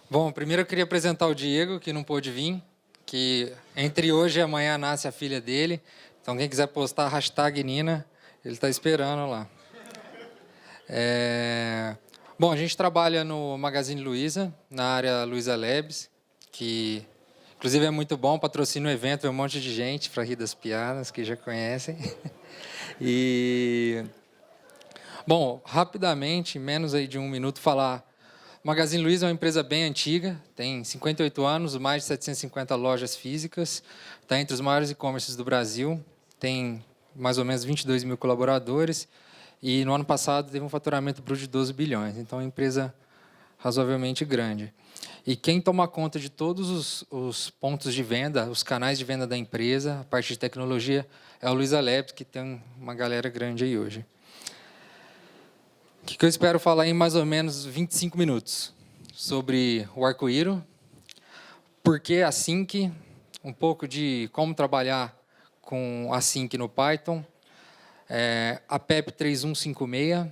Bom, primeiro eu queria apresentar o Diego, que não pôde vir, que entre hoje e amanhã nasce a filha dele. Então, quem quiser postar hashtag Nina, ele está esperando lá. Bom, a gente trabalha no Magazine Luiza, na área Luiza Labs, que inclusive é muito bom, patrocina o evento, vem um monte de gente para rir das piadas, que já conhecem. E, bom, rapidamente, menos aí de um minuto, falar. Magazine Luiza é uma empresa bem antiga, tem 58 anos, mais de 750 lojas físicas, está entre os maiores e-commerces do Brasil, tem mais ou menos 22 mil colaboradores e no ano passado teve um faturamento bruto de 12 bilhões, então é uma empresa razoavelmente grande. E quem toma conta de todos os pontos de venda, os canais de venda da empresa, a parte de tecnologia, é o Luiza Labs, que tem uma galera grande aí hoje. O que eu espero falar em mais ou menos 25 minutos sobre o Arco-Íro, por que Async, um pouco de como trabalhar com Async no Python, a PEP 3156,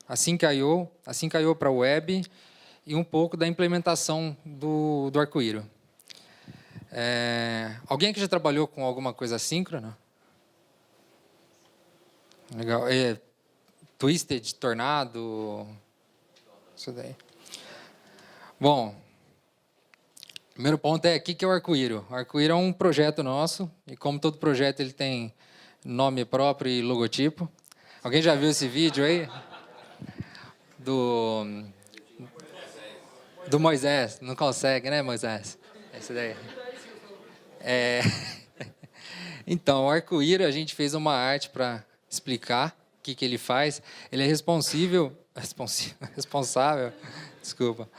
Async.io para web e um pouco da implementação do Arco-Íro. Alguém aqui já trabalhou com alguma coisa assíncrona? Legal. Twisted, Tornado, isso daí. Bom, primeiro ponto é o que é o Arco-Íro. O Arco-Íro é um projeto nosso e como todo projeto ele tem nome próprio e logotipo. Alguém já viu esse vídeo aí? Do Moisés. Não consegue, né, Moisés? Esse daí. Então, o Arco-Íro, a gente fez uma arte para explicar o que ele faz. Ele é responsável, desculpa,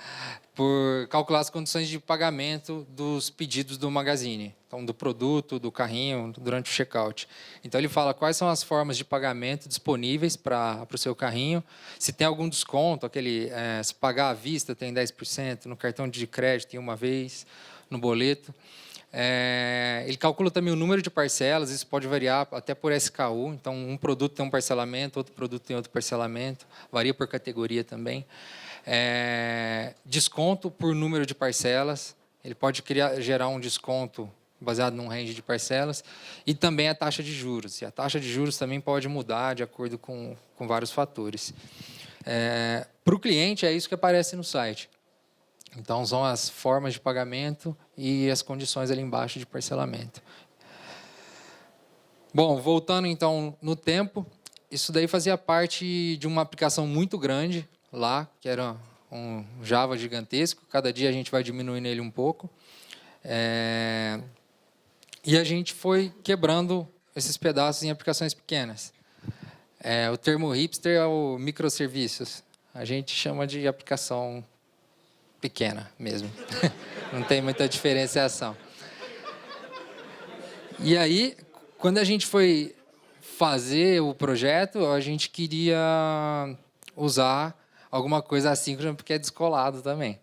por calcular as condições de pagamento dos pedidos do Magazine. Então, do produto, do carrinho, durante o checkout. Então, ele fala quais são as formas de pagamento disponíveis para o seu carrinho. Se tem algum desconto, se pagar à vista tem 10%, no cartão de crédito em uma vez, no boleto. Ele calcula também o número de parcelas, isso pode variar até por SKU, então um produto tem um parcelamento, outro produto tem outro parcelamento, varia por categoria também. Desconto por número de parcelas, ele pode gerar um desconto baseado num range de parcelas, e também a taxa de juros, e a taxa de juros também pode mudar de acordo com vários fatores. Para o cliente, é isso que aparece no site. Então, são as formas de pagamento e as condições ali embaixo de parcelamento. Bom, voltando então no tempo, isso daí fazia parte de uma aplicação muito grande lá, que era um Java gigantesco. Cada dia a gente vai diminuindo ele um pouco. E a gente foi quebrando esses pedaços em aplicações pequenas. O termo hipster é o microserviços. A gente chama de aplicação pequena mesmo. Não tem muita diferenciação. E aí, quando a gente foi fazer o projeto, a gente queria usar alguma coisa assíncrona, porque é descolado também.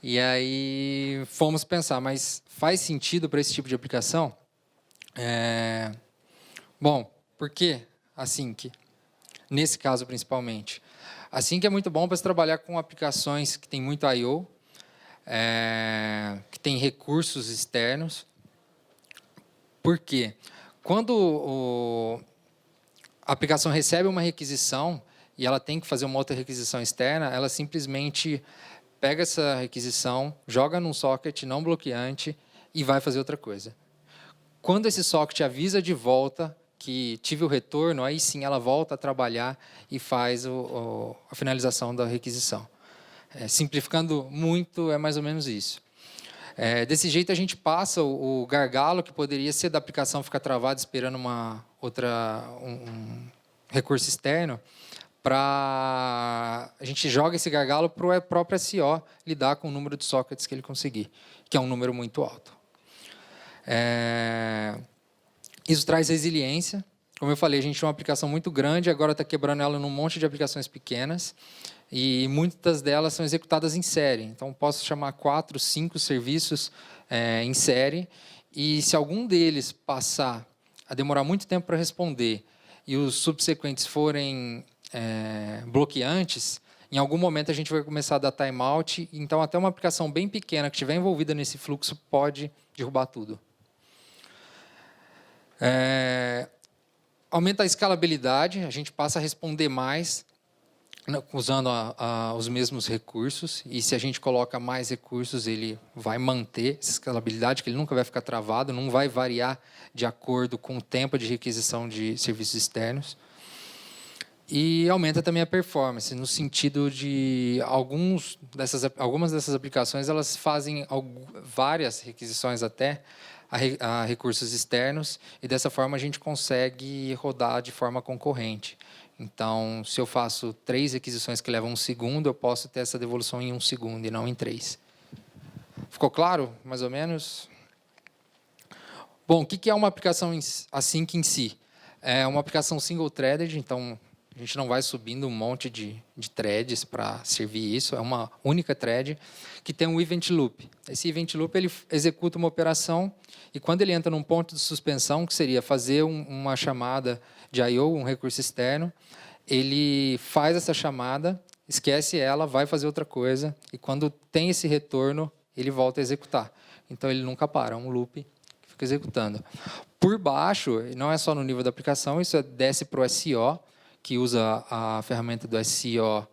E aí fomos pensar, mas faz sentido para esse tipo de aplicação? Bom, por que Async? Nesse caso, principalmente. Async é muito bom para se trabalhar com aplicações que tem muito I/O, que tem recursos externos. Por quê? Quando a aplicação recebe uma requisição e ela tem que fazer uma outra requisição externa, ela simplesmente pega essa requisição, joga num socket não bloqueante e vai fazer outra coisa. Quando esse socket avisa de volta que tive o retorno, aí sim ela volta a trabalhar e faz a finalização da requisição. Simplificando muito, é mais ou menos isso. Desse jeito, a gente passa o gargalo, que poderia ser da aplicação ficar travada esperando um recurso externo, a gente joga esse gargalo para o próprio SEO lidar com o número de sockets que ele conseguir, que é um número muito alto. Isso traz resiliência. Como eu falei, a gente tinha uma aplicação muito grande, agora está quebrando ela num monte de aplicações pequenas, e muitas delas são executadas em série. Então, posso chamar 4, 5 serviços em série, e se algum deles passar a demorar muito tempo para responder, e os subsequentes forem bloqueantes, em algum momento a gente vai começar a dar timeout, então até uma aplicação bem pequena que estiver envolvida nesse fluxo pode derrubar tudo. Aumenta a escalabilidade, a gente passa a responder mais usando os mesmos recursos, e se a gente coloca mais recursos, ele vai manter essa escalabilidade, que ele nunca vai ficar travado, não vai variar de acordo com o tempo de requisição de serviços externos. E aumenta também a performance, no sentido de algumas dessas aplicações elas fazem várias requisições até a recursos externos, e dessa forma a gente consegue rodar de forma concorrente. Então, se eu faço 3 requisições que levam 1 segundo, eu posso ter essa devolução em 1 segundo e não em 3. Ficou claro, mais ou menos? Bom, o que é uma aplicação async em si? É uma aplicação single-threaded, então a gente não vai subindo um monte de threads para servir isso. É uma única thread que tem um event loop. Esse event loop ele executa uma operação e quando ele entra num ponto de suspensão, que seria fazer uma chamada de I/O, um recurso externo, ele faz essa chamada, esquece ela, vai fazer outra coisa e quando tem esse retorno, ele volta a executar. Então ele nunca para, é um loop que fica executando. Por baixo, não é só no nível da aplicação, isso desce para o SCO, que usa a ferramenta do SCO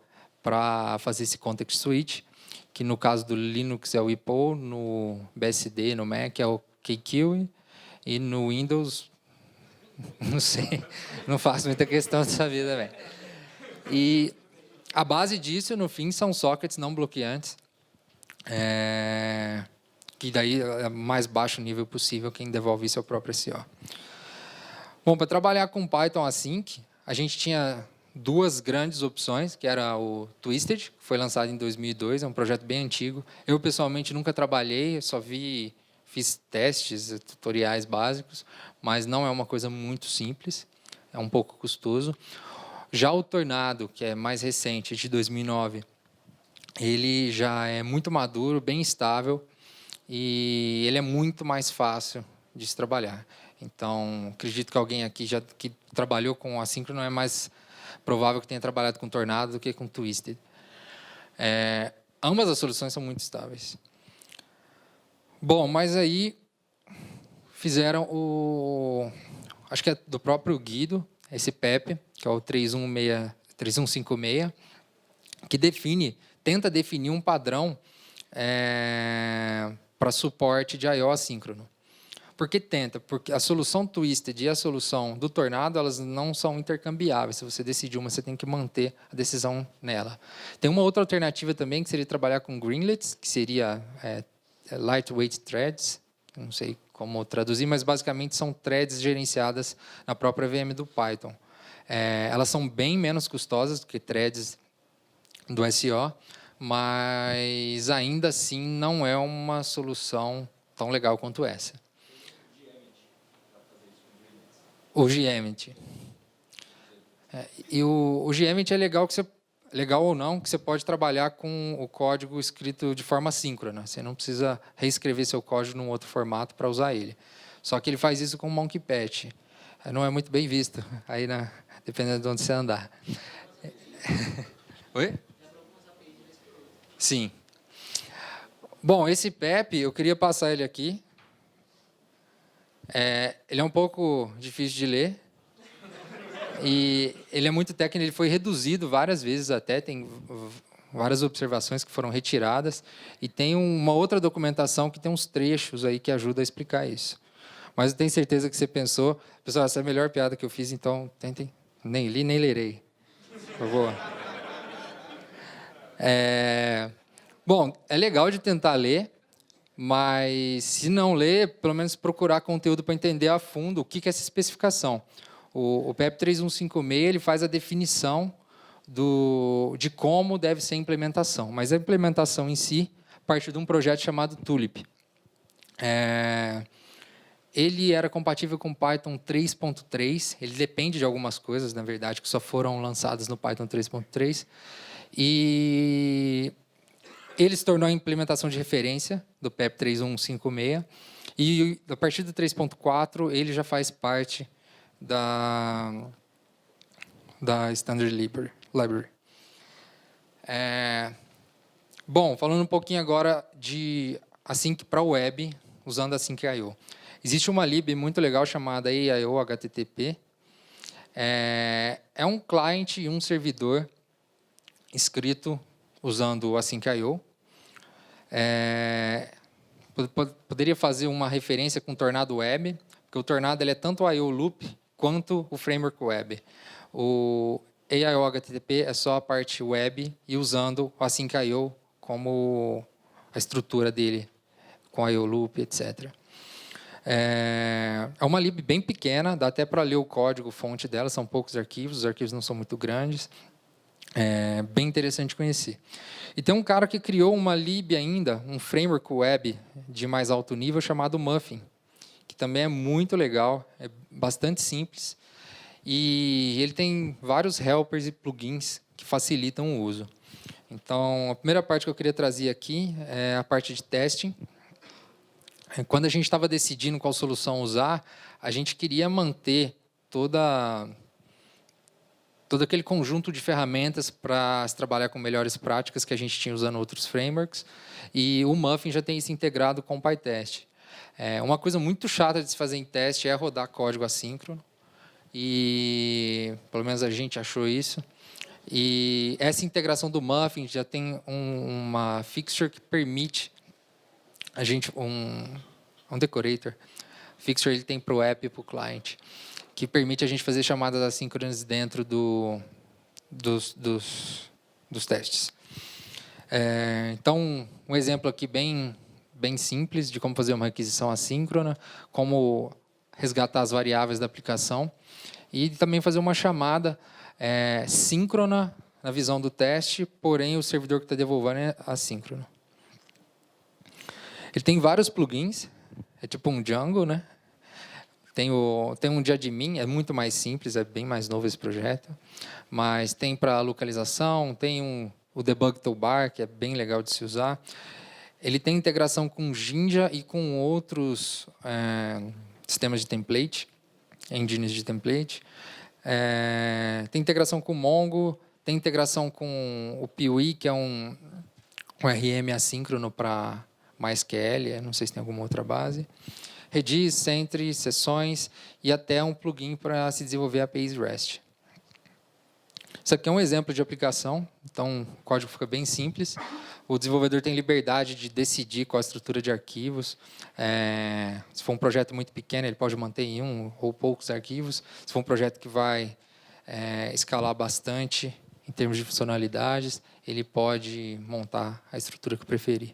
para fazer esse context switch, que no caso do Linux é o IPO, no BSD, no Mac é o KQi, e no Windows, não sei, não faço muita questão dessa vida, velho. E a base disso, no fim, são sockets não bloqueantes, que daí é o mais baixo nível possível, quem devolve isso é o próprio SCO. Bom, para trabalhar com Python Async, a gente tinha 2 grandes opções, que era o Twisted, que foi lançado em 2002, é um projeto bem antigo. Eu, pessoalmente, nunca trabalhei, só fiz testes, tutoriais básicos, mas não é uma coisa muito simples, é um pouco custoso. Já o Tornado, que é mais recente, de 2009, ele já é muito maduro, bem estável, e ele é muito mais fácil de se trabalhar. Então, acredito que alguém aqui que trabalhou com assíncrono é mais provável que tenha trabalhado com Tornado do que com Twisted. Ambas as soluções são muito estáveis. Bom, mas aí fizeram acho que é do próprio Guido, esse PEP, que é o 3156, que tenta definir um padrão para suporte de I/O assíncrono. Por que tenta? Porque a solução Twisted e a solução do Tornado, elas não são intercambiáveis. Se você decidir uma, você tem que manter a decisão nela. Tem uma outra alternativa também, que seria trabalhar com Greenlets, que seria Lightweight Threads. Não sei como traduzir, mas basicamente são threads gerenciadas na própria VM do Python. Elas são bem menos custosas do que threads do SO, mas ainda assim não é uma solução tão legal quanto essa. O Geomet. E o Geomet é legal ou não, que você pode trabalhar com o código escrito de forma síncrona. Você não precisa reescrever seu código num outro formato para usar ele. Só que ele faz isso com o Monkey Patch. Não é muito bem visto, aí dependendo de onde você andar. Oi? Sim. Bom, esse PEP, eu queria passar ele aqui. Ele é um pouco difícil de ler. E ele é muito técnico, ele foi reduzido várias vezes até, tem várias observações que foram retiradas. E tem uma outra documentação que tem uns trechos aí que ajuda a explicar isso. Mas eu tenho certeza que você pensou, pessoal, essa é a melhor piada que eu fiz, então tentem. Nem li, nem lerei. Por favor. Bom, é legal de tentar ler, mas se não ler, pelo menos procurar conteúdo para entender a fundo o que é essa especificação. O PEP 3156 ele faz a definição de como deve ser a implementação, mas a implementação em si parte de um projeto chamado Tulip. Ele era compatível com Python 3.3, ele depende de algumas coisas, na verdade, que só foram lançadas no Python 3.3, e ele se tornou a implementação de referência do PEP 3156, e a partir do 3.4 ele já faz parte da Standard Library. Bom, falando um pouquinho agora de Async para web, usando Async.io. Existe uma lib muito legal chamada AIO HTTP. É um client e um servidor escrito usando o Async.io. Poderia fazer uma referência com o Tornado Web, porque o Tornado ele é tanto o I/O Loop quanto o Framework Web. O AIO HTTP é só a parte web e usando o Async.io como a estrutura dele, com I/O Loop, etc. É uma lib bem pequena, dá até para ler o código fonte dela, são poucos arquivos, os arquivos não são muito grandes. É bem interessante conhecer. E tem um cara que criou uma lib ainda, um framework web de mais alto nível chamado Muffin, que também é muito legal, é bastante simples. E ele tem vários helpers e plugins que facilitam o uso. Então, a primeira parte que eu queria trazer aqui é a parte de testing. Quando a gente estava decidindo qual solução usar, a gente queria manter todo aquele conjunto de ferramentas para se trabalhar com melhores práticas que a gente tinha usando outros frameworks. E o Muffin já tem isso integrado com o PyTest. Uma coisa muito chata de se fazer em teste é rodar código assíncrono. E, pelo menos, a gente achou isso. E essa integração do Muffin já tem uma fixture que permite a gente um decorator. Fixture ele tem para o app e para o client, que permite a gente fazer chamadas assíncronas dentro dos testes. Então, um exemplo aqui bem simples de como fazer uma requisição assíncrona, como resgatar as variáveis da aplicação e também fazer uma chamada síncrona na visão do teste, porém o servidor que está devolvendo é assíncrono. Ele tem vários plugins, é tipo um Django, né? Tem um de admin, é muito mais simples, é bem mais novo esse projeto. Mas tem para localização, tem o debug toolbar, que é bem legal de se usar. Ele tem integração com Jinja e com outros sistemas de template, engines de template. Tem integração com Mongo, tem integração com o Piwi, que é um RM assíncrono para MySQL, não sei se tem alguma outra base. Redis, Sentry, sessões e até um plugin para se desenvolver APIs REST. Isso aqui é um exemplo de aplicação, então o código fica bem simples. O desenvolvedor tem liberdade de decidir qual a estrutura de arquivos. Se for um projeto muito pequeno, ele pode manter em um ou poucos arquivos. Se for um projeto que vai escalar bastante em termos de funcionalidades, ele pode montar a estrutura que preferir.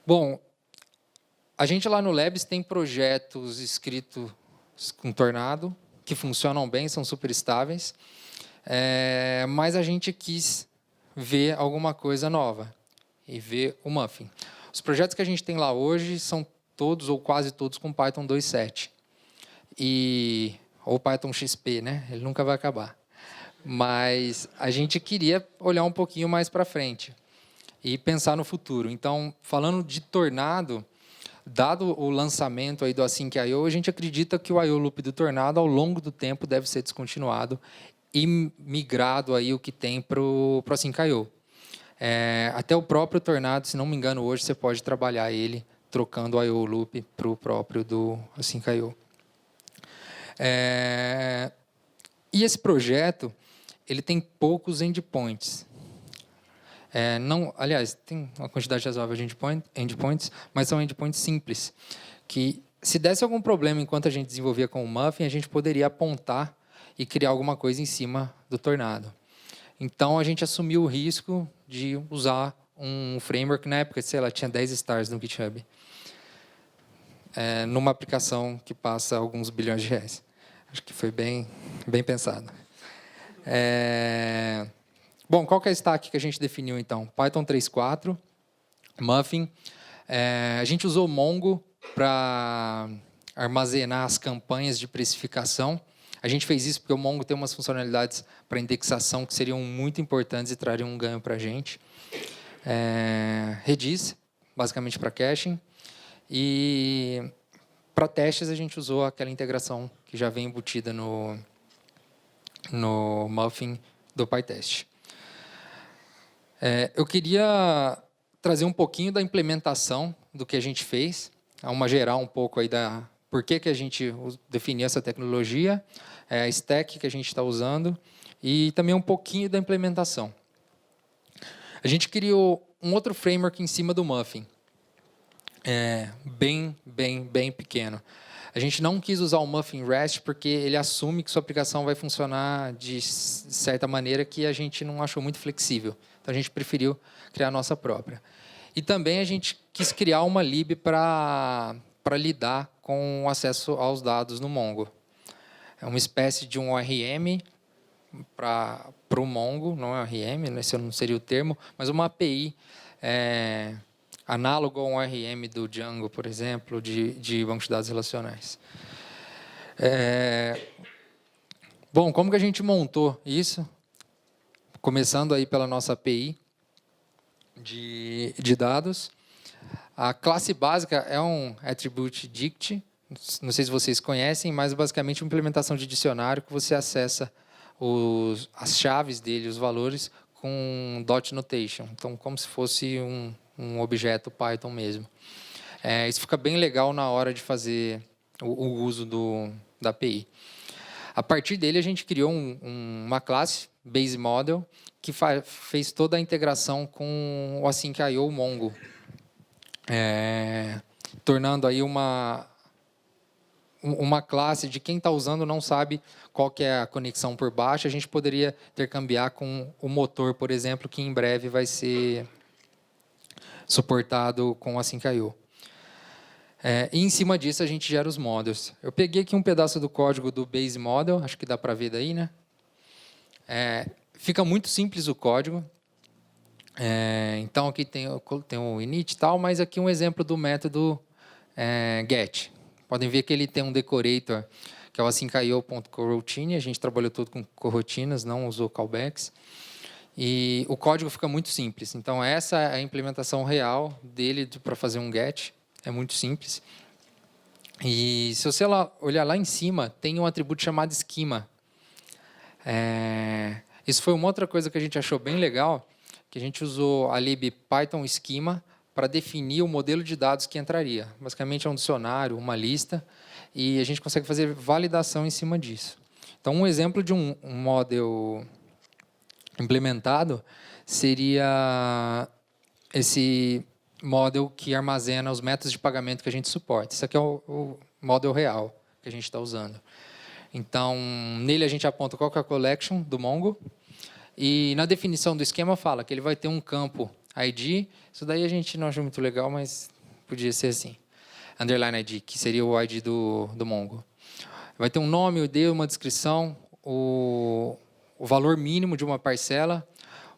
Bom, a gente lá no Labs tem projetos escritos com Tornado, que funcionam bem, são super estáveis, mas a gente quis ver alguma coisa nova e ver o Muffin. Os projetos que a gente tem lá hoje são todos ou quase todos com Python 2.7 ou Python XP, né? Ele nunca vai acabar. Mas a gente queria olhar um pouquinho mais para frente e pensar no futuro. Então, falando de Tornado, dado o lançamento aí do Async.io, a gente acredita que o I/O Loop do Tornado, ao longo do tempo, deve ser descontinuado e migrado aí o que tem para o Async.io. Até o próprio Tornado, se não me engano, hoje você pode trabalhar ele trocando o I/O Loop para o próprio do Async.io. E esse projeto ele tem poucos endpoints. Aliás, tem uma quantidade razoável de endpoints, mas são endpoints simples, que se desse algum problema enquanto a gente desenvolvia com o Muffin, a gente poderia apontar e criar alguma coisa em cima do Tornado. Então, a gente assumiu o risco de usar um framework, na época, sei lá, tinha 10 stars no GitHub, numa aplicação que passa alguns bilhões de reais. Acho que foi bem pensado. Bom, qual que é a stack que a gente definiu, então? Python 3.4, Muffin. A gente usou Mongo para armazenar as campanhas de precificação. A gente fez isso porque o Mongo tem umas funcionalidades para indexação que seriam muito importantes e trariam um ganho para a gente. Redis, basicamente para caching. E para testes, a gente usou aquela integração que já vem embutida no Muffin do PyTest. Eu queria trazer um pouquinho da implementação do que a gente fez, uma geral um pouco aí da por que a gente definiu essa tecnologia, a stack que a gente está usando e também um pouquinho da implementação. A gente criou um outro framework em cima do Muffin, bem pequeno. A gente não quis usar o Muffin REST porque ele assume que sua aplicação vai funcionar de certa maneira que a gente não achou muito flexível. Então, a gente preferiu criar a nossa própria. E também a gente quis criar uma lib para lidar com o acesso aos dados no Mongo. É uma espécie de um ORM para o Mongo, não é ORM, esse não seria o termo, mas uma API análogo a um ORM do Django, por exemplo, de banco de dados relacionais. Bom, como que a gente montou isso? Começando aí pela nossa API de dados. A classe básica é um attribute dict, não sei se vocês conhecem, mas basicamente uma implementação de dicionário que você acessa as chaves dele, os valores, com dot notation. Então, como se fosse um objeto Python mesmo. Isso fica bem legal na hora de fazer o uso da API. A partir dele, a gente criou uma classe, Base Model, que fez toda a integração com o Async.io Mongo, tornando aí uma classe de quem está usando não sabe qual que é a conexão por baixo, a gente poderia intercambiar com o motor, por exemplo, que em breve vai ser suportado com o Async.io. E em cima disso a gente gera os models. Eu peguei aqui um pedaço do código do Base Model, acho que dá para ver daí, né? Fica muito simples o código. Então aqui tem o init e tal, mas aqui um exemplo do método get. Podem ver que ele tem um decorator, que é o async.io.coroutine. A gente trabalhou tudo com coroutinas, não usou callbacks. E o código fica muito simples. Então, essa é a implementação real dele para fazer um get. É muito simples. E se você olhar lá em cima, tem um atributo chamado schema. Isso foi uma outra coisa que a gente achou bem legal, que a gente usou a lib Python schema para definir o modelo de dados que entraria. Basicamente, é um dicionário, uma lista, e a gente consegue fazer validação em cima disso. Então, um exemplo de um model implementado seria esse model que armazena os métodos de pagamento que a gente suporta. Isso aqui é o model real que a gente está usando. Então, nele a gente aponta qual que é a collection do Mongo, e na definição do esquema fala que ele vai ter um campo ID. Isso daí a gente não achou muito legal, mas podia ser assim. Underline ID, que seria o ID do Mongo. Vai ter um nome, o ID, uma descrição, o valor mínimo de uma parcela,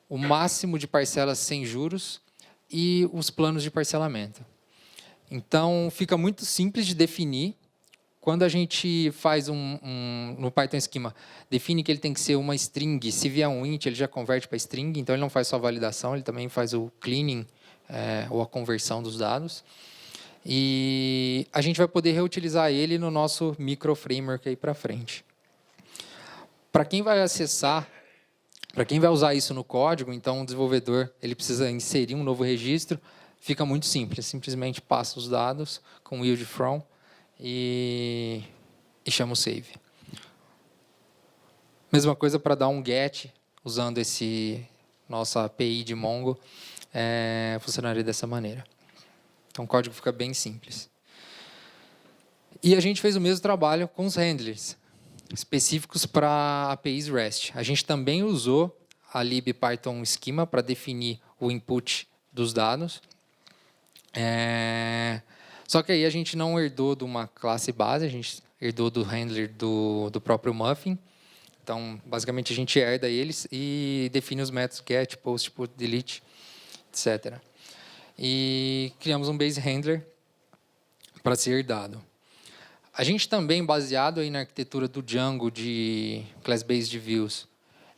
o máximo de parcelas sem juros e os planos de parcelamento. Então, fica muito simples de definir. Quando a gente faz no Python Schema, define que ele tem que ser uma string. Se vier um int, ele já converte para string. Então, ele não faz só a validação, ele também faz o cleaning, ou a conversão dos dados. E a gente vai poder reutilizar ele no nosso micro framework aí para frente. Para quem vai acessar, para quem vai usar isso no código, então o desenvolvedor ele precisa inserir um novo registro. Fica muito simples, simplesmente passa os dados com yield from e chama o save. Mesma coisa para dar um get usando nossa API de Mongo, funcionaria dessa maneira. Então o código fica bem simples. E a gente fez o mesmo trabalho com os handlers específicos para APIs REST. A gente também usou a lib Python schema para definir o input dos dados. Só que aí a gente não herdou de uma classe base, a gente herdou do handler do próprio Muffin. Então, basicamente, a gente herda eles e define os métodos get, post, put, delete, etc. E criamos um base handler para ser herdado. A gente também, baseado aí na arquitetura do Django de Class-Based Views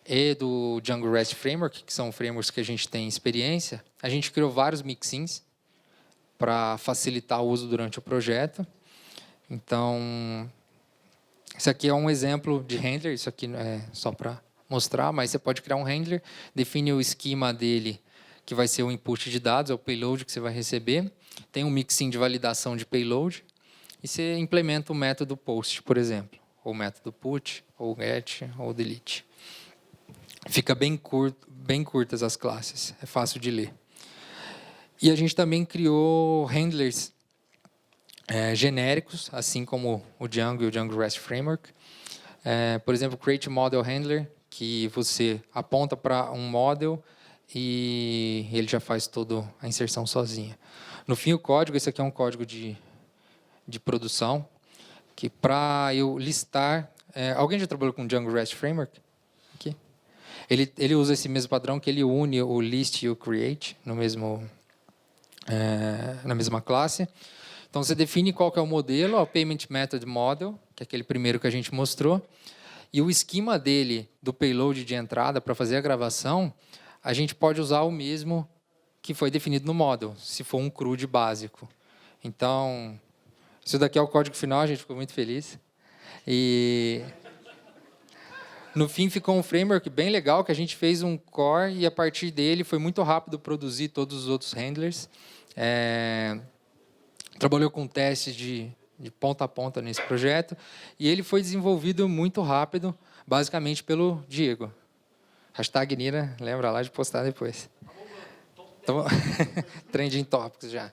e do Django REST Framework, que são frameworks que a gente tem experiência, a gente criou vários mixins para facilitar o uso durante o projeto. Então, esse aqui é um exemplo de handler, isso aqui é só para mostrar, mas você pode criar um handler, define o esquema dele que vai ser o input de dados, é o payload que você vai receber. Tem um mixin de validação de payload. E você implementa o método post, por exemplo. Ou o método put, ou get, ou delete. Fica bem curtas as classes. É fácil de ler. E a gente também criou handlers genéricos, assim como o Django e o Django REST Framework. Por exemplo, Create Model Handler, que você aponta para um model e ele já faz toda a inserção sozinho. No fim, o código, esse aqui é um código de produção, que para eu listar... alguém já trabalhou com Django REST Framework? Aqui? Ele usa esse mesmo padrão, que ele une o list e o create no mesmo, na mesma classe. Então, você define qual que é o modelo, o Payment Method Model, que é aquele primeiro que a gente mostrou, e o esquema dele, do payload de entrada, para fazer a gravação, a gente pode usar o mesmo que foi definido no model, se for um CRUD básico. Então, isso daqui é o código final, a gente ficou muito feliz. E, no fim, ficou um framework bem legal, que a gente fez um core, e, a partir dele, foi muito rápido produzir todos os outros handlers. Trabalhou com testes de ponta a ponta nesse projeto, e ele foi desenvolvido muito rápido, basicamente pelo Diego. Hashtag Nina, lembra lá de postar depois. Então, Trending Topics já.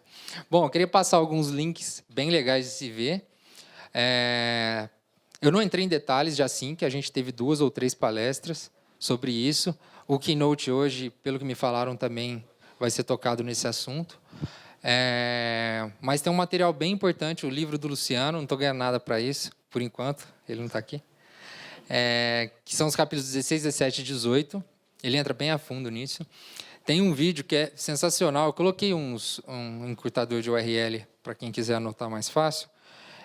Bom, eu queria passar alguns links bem legais de se ver. Eu não entrei em detalhes, já sim, que a gente teve 2 ou 3 palestras sobre isso. O Keynote hoje, pelo que me falaram, também vai ser tocado nesse assunto. Mas tem um material bem importante, o livro do Luciano, não estou ganhando nada para isso, por enquanto, ele não está aqui, que são os capítulos 16, 17 e 18, ele entra bem a fundo nisso. Tem um vídeo que é sensacional, eu coloquei um encurtador de URL para quem quiser anotar mais fácil.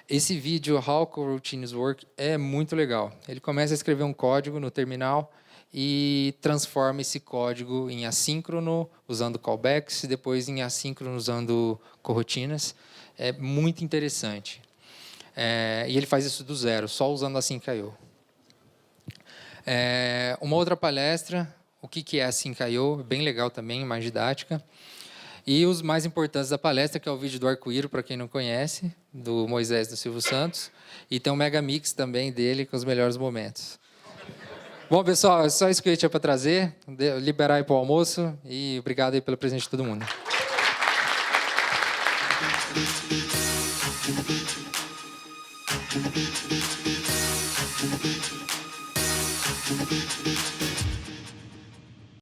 Esse vídeo, How Coroutines Work, é muito legal. Ele começa a escrever um código no terminal e transforma esse código em assíncrono, usando callbacks, e depois em assíncrono, usando coroutinas. É muito interessante. E ele faz isso do zero, só usando Async.io. Uma outra palestra, o que é Async.io, bem legal também, mais didática. E os mais importantes da palestra, que é o vídeo do Arco-Íro, para quem não conhece, do Moisés do Silvio Santos. E tem um mega mix também dele, com os melhores momentos. Bom, pessoal, é só isso que eu tinha para trazer. Liberar aí para o almoço. E obrigado aí pela presença de todo mundo.